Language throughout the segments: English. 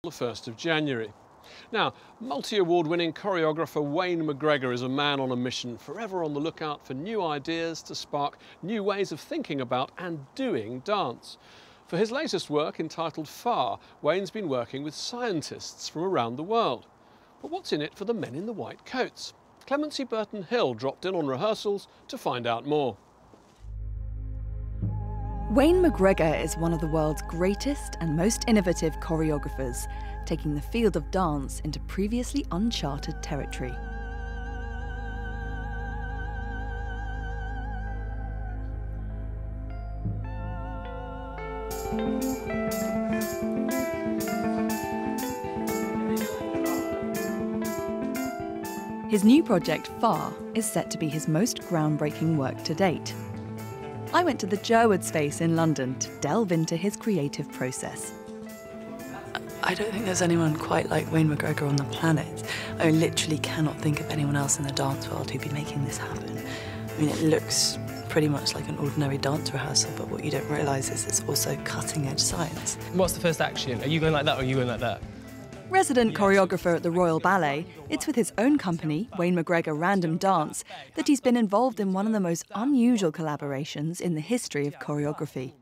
the 1st of January. Now, multi-award-winning choreographer Wayne McGregor is a man on a mission, forever on the lookout for new ideas to spark new ways of thinking about and doing dance. For his latest work, entitled Far, Wayne's been working with scientists from around the world. But what's in it for the men in the white coats? Clemency Burton-Hill dropped in on rehearsals to find out more. Wayne McGregor is one of the world's greatest and most innovative choreographers, taking the field of dance into previously uncharted territory. His new project, Far, is set to be his most groundbreaking work to date. I went to the Jerwood Space in London to delve into his creative process. I don't think there's anyone quite like Wayne McGregor on the planet. I literally cannot think of anyone else in the dance world who'd be making this happen. I mean, it looks pretty much like an ordinary dance rehearsal, but what you don't realise is it's also cutting-edge science. What's the first action? Are you going like that or are you going like that? Resident choreographer at the Royal Ballet, it's with his own company, Wayne McGregor Random Dance, that he's been involved in one of the most unusual collaborations in the history of choreography.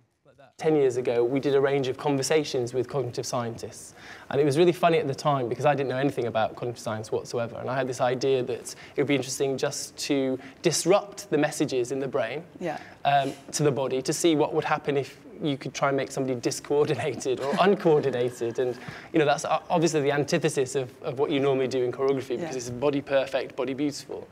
10 years ago, we did a range of conversations with cognitive scientists. And it was really funny at the time because I didn't know anything about cognitive science whatsoever. And I had this idea that it would be interesting just to disrupt the messages in the brain to the body to see what would happen if you could try and make somebody discoordinated or uncoordinated. And, you know, that's obviously the antithesis of what you normally do in choreography because it's body perfect, body beautiful.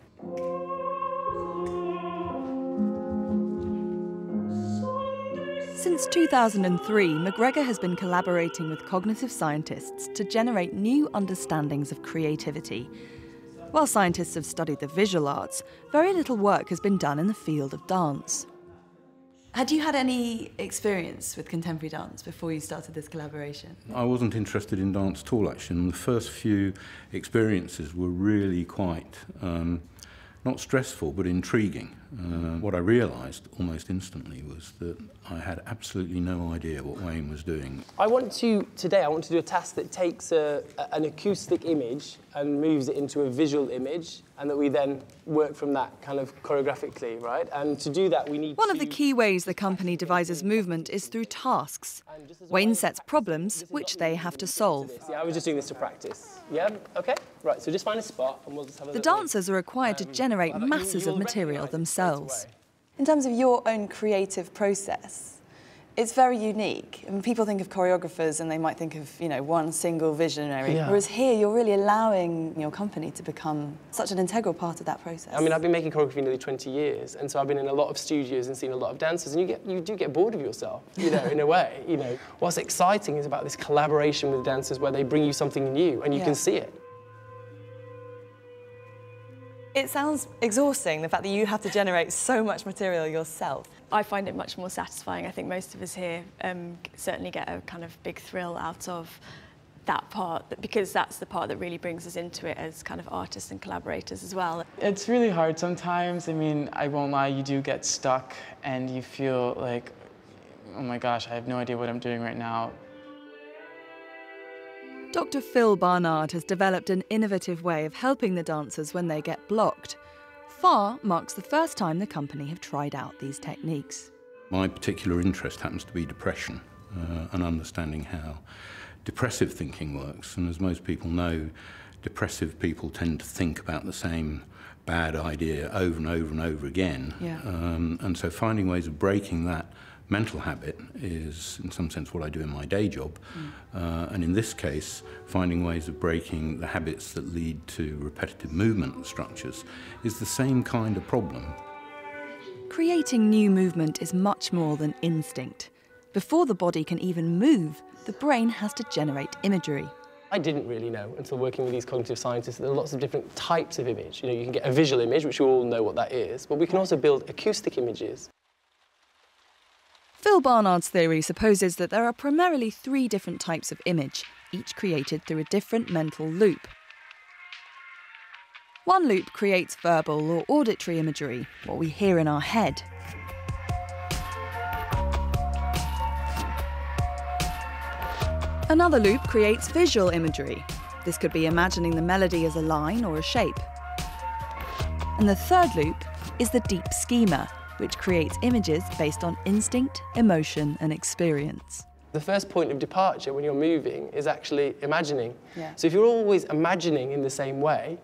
Since 2003, McGregor has been collaborating with cognitive scientists to generate new understandings of creativity. While scientists have studied the visual arts, very little work has been done in the field of dance. Had you had any experience with contemporary dance before you started this collaboration? I wasn't interested in dance at all, actually, and the first few experiences were really quite, not stressful, but intriguing. What I realised almost instantly was that I had absolutely no idea what Wayne was doing. Today I want to do a task that takes an acoustic image and moves it into a visual image, and that we then work from that kind of choreographically, right? And to do that, we need One of the key ways the company devises movement is through tasks. Wayne sets problems which they have to solve. Yeah, I was just doing this to practice. Yeah, okay, right, so just find a spot and we'll just have a The dancers are required to generate masses of material themselves. In terms of your own creative process, it's very unique. I mean, people think of choreographers and they might think of, you know, one single visionary, whereas here you're really allowing your company to become such an integral part of that process. I mean, I've been making choreography nearly 20 years, and so I've been in a lot of studios and seen a lot of dancers, and you do get bored of yourself, you know, in a way. You know, what's exciting is about this collaboration with dancers where they bring you something new and you can see it. It sounds exhausting, the fact that you have to generate so much material yourself. I find it much more satisfying. I think most of us here certainly get a kind of big thrill out of that part, because that's the part that really brings us into it as kind of artists and collaborators as well. It's really hard sometimes. I mean, I won't lie, you do get stuck and you feel like, oh my gosh, I have no idea what I'm doing right now. Dr. Phil Barnard has developed an innovative way of helping the dancers when they get blocked. Far marks the first time the company have tried out these techniques. My particular interest happens to be depression and understanding how depressive thinking works. And as most people know, depressive people tend to think about the same bad idea over and over and over again. And so finding ways of breaking that mental habit is, in some sense, what I do in my day job. And in this case, finding ways of breaking the habits that lead to repetitive movement structures is the same kind of problem. Creating new movement is much more than instinct. Before the body can even move, the brain has to generate imagery. I didn't really know until working with these cognitive scientists that there are lots of different types of image. You know, you can get a visual image, which you all know what that is, but we can also build acoustic images. Phil Barnard's theory supposes that there are primarily 3 different types of image, each created through a different mental loop. One loop creates verbal or auditory imagery, what we hear in our head. Another loop creates visual imagery. This could be imagining the melody as a line or a shape. And the third loop is the deep schema, which creates images based on instinct, emotion, and experience. The first point of departure when you're moving is actually imagining. Yeah. So if you're always imagining in the same way,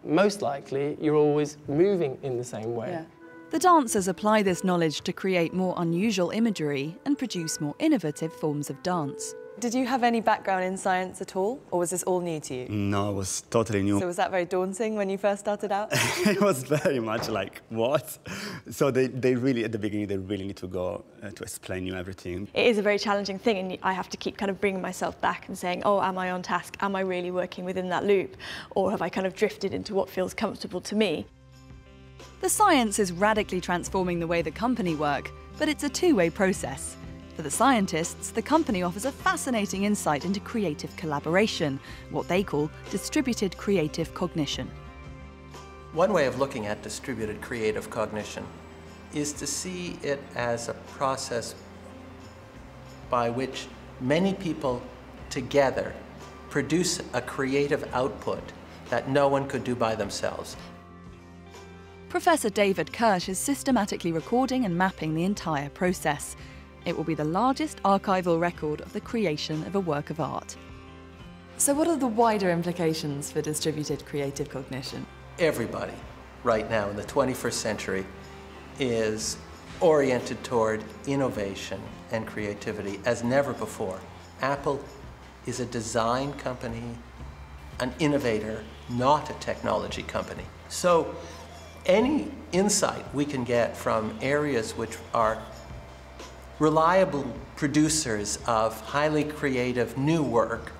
most likely you're always moving in the same way. Yeah. The dancers apply this knowledge to create more unusual imagery and produce more innovative forms of dance. Did you have any background in science at all, or was this all new to you? No, it was totally new. So was that very daunting when you first started out? It was very much like, what? So they really, at the beginning, they really need to go to explain you everything. It is a very challenging thing, and I have to keep kind of bringing myself back and saying, oh, am I on task? Am I really working within that loop? Or have I kind of drifted into what feels comfortable to me? The science is radically transforming the way the company work, but it's a two-way process. For the scientists, the company offers a fascinating insight into creative collaboration, what they call distributed creative cognition. One way of looking at distributed creative cognition is to see it as a process by which many people together produce a creative output that no one could do by themselves. Professor David Kirsch is systematically recording and mapping the entire process. It will be the largest archival record of the creation of a work of art. So what are the wider implications for distributed creative cognition? Everybody right now in the 21st century is oriented toward innovation and creativity as never before. Apple is a design company, an innovator, not a technology company. So any insight we can get from areas which are reliable producers of highly creative new work,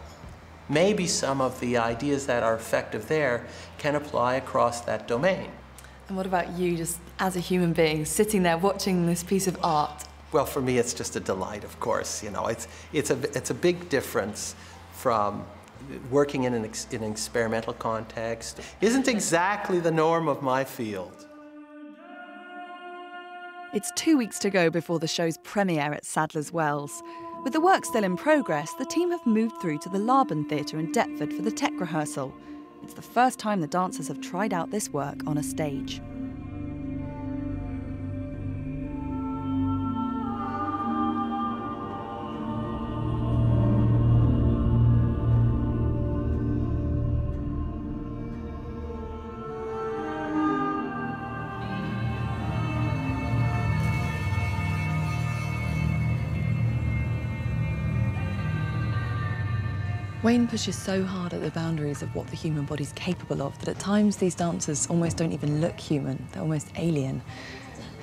maybe some of the ideas that are effective there can apply across that domain. And what about you, just as a human being, sitting there watching this piece of art? Well, for me, it's just a delight, of course. You know, it's a big difference from working in an experimental context. Isn't exactly the norm of my field. It's 2 weeks to go before the show's premiere at Sadler's Wells. With the work still in progress, the team have moved through to the Laban Theatre in Deptford for the tech rehearsal. It's the first time the dancers have tried out this work on a stage. Wayne pushes so hard at the boundaries of what the human body's capable of that at times these dancers almost don't even look human, they're almost alien.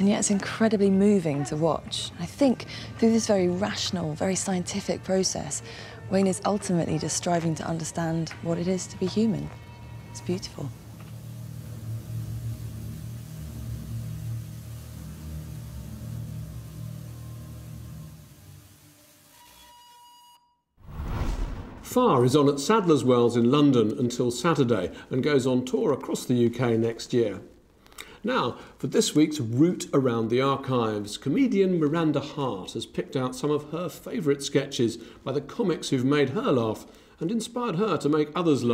And yet it's incredibly moving to watch. I think through this very rational, very scientific process, Wayne is ultimately just striving to understand what it is to be human. It's beautiful. Far is on at Sadler's Wells in London until Saturday and goes on tour across the UK next year. Now, for this week's Route Around the Archives, comedian Miranda Hart has picked out some of her favourite sketches by the comics who've made her laugh and inspired her to make others laugh.